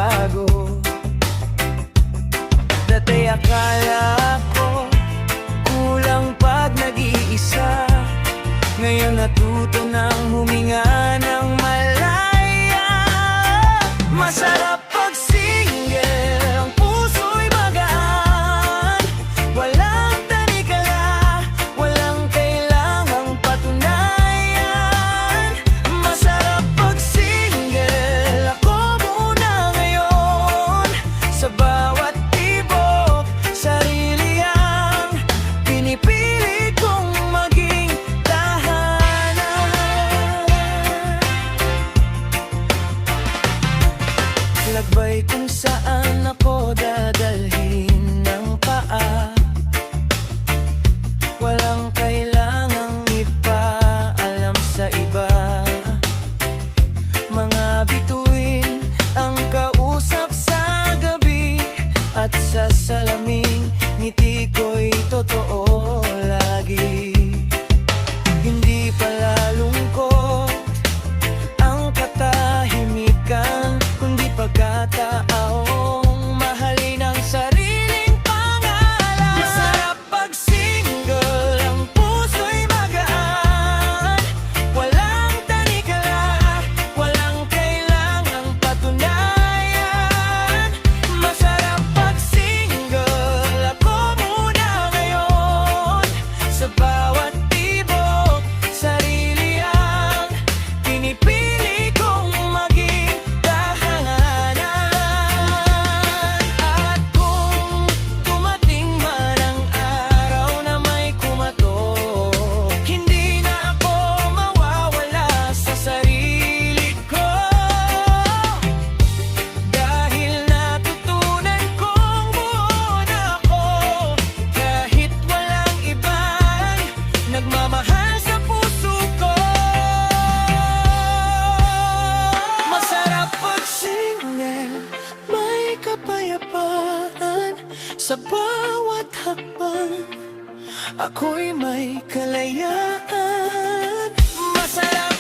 nagbago. Dati akala ko kulang pag nag-iisa, ngayon natuto nang huminga ng malaya. Masarap pag single, ang puso'y magaan, walang tanikala, walang kailangang patunayan. Masarap pag single, ako muna ngayon. Sa bawat tibok, sarili ang pinipili kong maging tahanan. Lagbay kung saan ako dadalhin ng paa, walang kailangang ipaalam sa iba. Mga bituin ang kausap sa gabi, at sa salaming ngiti ko'y totoo lagi. Hindi pala lungkot ang katahimikan, kundi pagkataong mahalin ang sariling pangalan. Masarap pag single, ang puso'y magaan, walang tanikala, walang kailangang patunayan. Masarap pag single, ako muna ngayon. Sa bawat tibok, sarili ang pinipili kong maging tahanan. At kung dumating man ang araw na may kumatok, hindi na ako mawawala sa sarili ko, dahil natutunan kong buo na ako, kahit walang ibang nagmamahal sa puso ko. Masarap pag single, may kapayapaan, sa bawat hakbang ako'y may kalayaan. Masarap